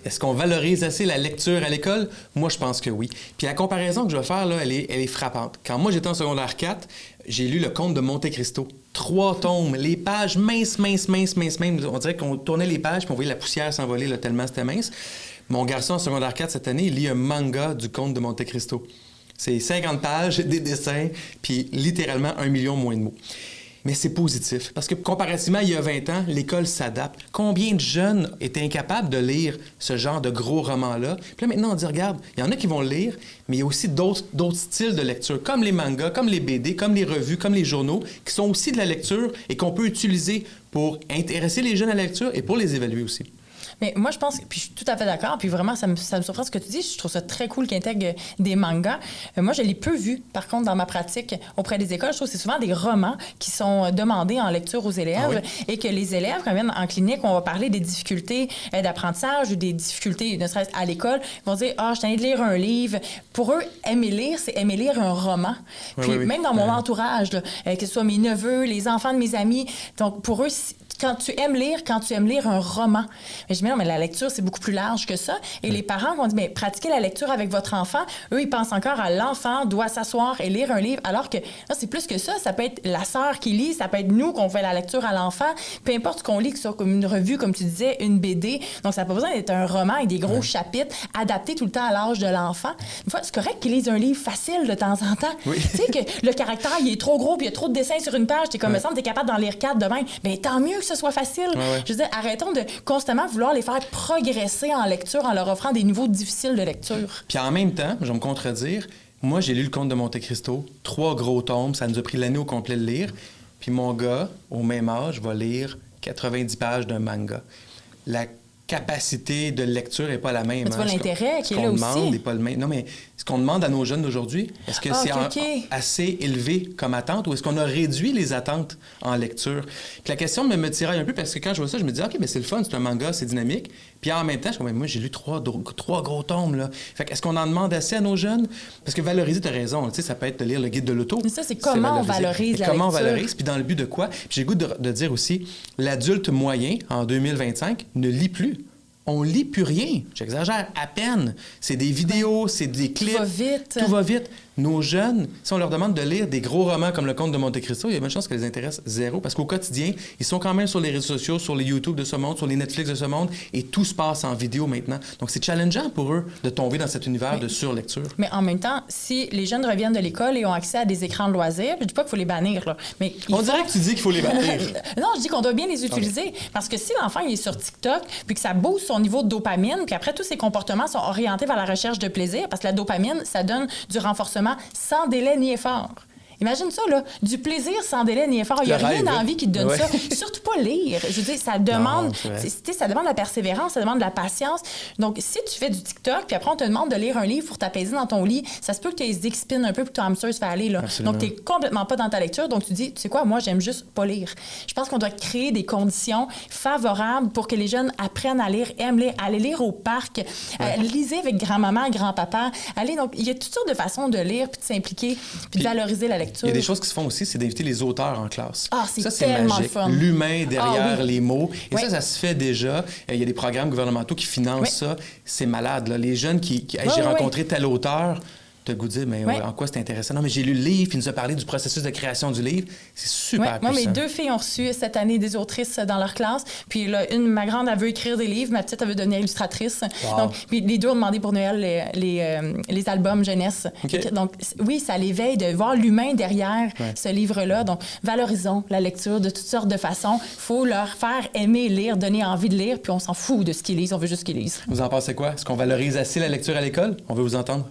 Est-ce qu'on valorise assez la lecture à l'école? Moi, je pense que oui. Puis la comparaison que je vais faire, là, elle est frappante. Quand moi, j'étais en secondaire 4, j'ai lu Le Comte de Monte Cristo. 3 tomes, les pages minces. On dirait qu'on tournait les pages puis on voyait la poussière s'envoler là, tellement c'était mince. Mon garçon en secondaire 4 cette année, il lit un manga du Comte de Monte Cristo. C'est 50 pages, des dessins, puis littéralement 1 million moins de mots. Mais c'est positif, parce que comparativement à il y a 20 ans, l'école s'adapte. Combien de jeunes étaient incapables de lire ce genre de gros romans-là? Puis là, maintenant, on dit, regarde, il y en a qui vont le lire, mais il y a aussi d'autres styles de lecture, comme les mangas, comme les BD, comme les revues, comme les journaux, qui sont aussi de la lecture et qu'on peut utiliser pour intéresser les jeunes à la lecture et pour les évaluer aussi. Mais moi, je pense, puis je suis tout à fait d'accord, puis vraiment, ça me surprend ce que tu dis. Je trouve ça très cool qu'ils intègrent des mangas. Moi, je l'ai peu vu, par contre, dans ma pratique auprès des écoles. Je trouve que c'est souvent des romans qui sont demandés en lecture aux élèves et que les élèves, quand ils viennent en clinique, on va parler des difficultés d'apprentissage ou des difficultés, ne serait-ce à l'école, ils vont dire « Ah, je t'ai de lire un livre ». Pour eux, aimer lire, c'est aimer lire un roman. Puis même dans mon entourage, là, que ce soit mes neveux, les enfants de mes amis, donc pour eux, quand tu aimes lire un roman. Mais je me dis, non, mais la lecture, c'est beaucoup plus large que ça. Et les parents vont dire, mais pratiquez la lecture avec votre enfant. Eux, ils pensent encore à l'enfant doit s'asseoir et lire un livre, alors que non, c'est plus que ça. Ça peut être la sœur qui lit, ça peut être nous qu'on fait la lecture à l'enfant. Peu importe ce qu'on lit, que ce soit comme une revue, comme tu disais, une BD. Donc, ça n'a pas besoin d'être un roman avec des gros chapitres adaptés tout le temps à l'âge de l'enfant. Une fois, c'est correct qu'ils lisent un livre facile de temps en temps. Tu sais que le caractère, il est trop gros puis il y a trop de dessins sur une page. T'es comme, me semble, t'es capable d'en lire 4 demain. Bien, tant mieux que ce soit facile. Je veux dire, arrêtons de constamment vouloir les faire progresser en lecture en leur offrant des niveaux difficiles de lecture. Puis en même temps, je vais me contredire, moi, j'ai lu Le Comte de Monte Cristo, 3 gros tomes, ça nous a pris l'année au complet de lire. Puis mon gars, au même âge, va lire 90 pages d'un manga. La capacité de lecture n'est pas la même. Mais tu vois l'intérêt qui est là aussi. Ce qu'on demande n'est pas le même. Non, mais ce qu'on demande à nos jeunes d'aujourd'hui, est-ce que c'est assez élevé comme attente ou est-ce qu'on a réduit les attentes en lecture? Puis la question me tiraille un peu parce que quand je vois ça, je me dis, OK, bien, c'est le fun, c'est un manga, c'est dynamique. Puis en même temps, je dis, moi, j'ai lu 3 gros tomes, là. Fait que est-ce qu'on en demande assez à nos jeunes? Parce que valoriser, tu as raison, tu sais, ça peut être de lire le guide de l'auto. Mais ça, c'est comment on valorise la lecture. Comment on valorise, puis dans le but de quoi? Puis j'ai le goût de dire aussi, l'adulte moyen, en 2025, ne lit plus. On lit plus rien. J'exagère à peine. C'est des vidéos, c'est des clips. Tout va vite. Tout va vite. Nos jeunes, si on leur demande de lire des gros romans comme Le Comte de Monte Cristo, il y a bonne chance que les intéresse zéro parce qu'au quotidien, ils sont quand même sur les réseaux sociaux, sur les YouTube de ce monde, sur les Netflix de ce monde et tout se passe en vidéo maintenant. Donc, c'est challengeant pour eux de tomber dans cet univers de surlecture. Mais en même temps, si les jeunes reviennent de l'école et ont accès à des écrans de loisirs, je dis pas qu'il faut les bannir, là, mais on dirait que tu dis qu'il faut les bannir. Non, je dis qu'on doit bien les utiliser parce que si l'enfant il est sur TikTok puis que ça booste son niveau de dopamine, puis après tous ses comportements sont orientés vers la recherche de plaisir parce que la dopamine, ça donne du renforcement sans délai ni effort. Imagine ça, là, du plaisir sans délai ni effort. Il n'y a rien dans la vie qui te donne ça. Surtout pas lire. Je veux dire, ça demande, ça demande de la persévérance, ça demande de la patience. Donc, si tu fais du TikTok, puis après, on te demande de lire un livre pour t'apaiser dans ton lit, ça se peut que tes idées spinent un peu pour que ton hamster se fait aller. Là. Donc, tu n'es complètement pas dans ta lecture. Donc, tu dis, tu sais quoi, moi, j'aime juste pas lire. Je pense qu'on doit créer des conditions favorables pour que les jeunes apprennent à lire, aiment lire, aller lire au parc, lisez avec grand-maman, grand-papa. Allez, donc, il y a toutes sortes de façons de lire, puis de s'impliquer, puis de valoriser la lecture. Il y a des choses qui se font aussi, c'est d'inviter les auteurs en classe. Ah, c'est tellement magique. Fun. L'humain derrière les mots. Et ça se fait déjà. Il y a des programmes gouvernementaux qui financent ça. C'est malade, là. Les jeunes j'ai rencontré tel auteur, tu as le goût de dire, mais en quoi c'est intéressant? Non, mais j'ai lu le livre, il nous a parlé du processus de création du livre. C'est super puissant. Moi, mes 2 filles ont reçu cette année des autrices dans leur classe. Puis là, ma grande, elle veut écrire des livres, ma petite, elle veut devenir illustratrice. Wow. Donc, puis les 2 ont demandé pour Noël les albums jeunesse. Okay. Donc, oui, ça l'éveille de voir l'humain derrière ce livre-là. Donc, valorisons la lecture de toutes sortes de façons. Il faut leur faire aimer lire, donner envie de lire, puis on s'en fout de ce qu'ils lisent, on veut juste qu'ils lisent. Vous en pensez quoi? Est-ce qu'on valorise assez la lecture à l'école? On veut vous entendre.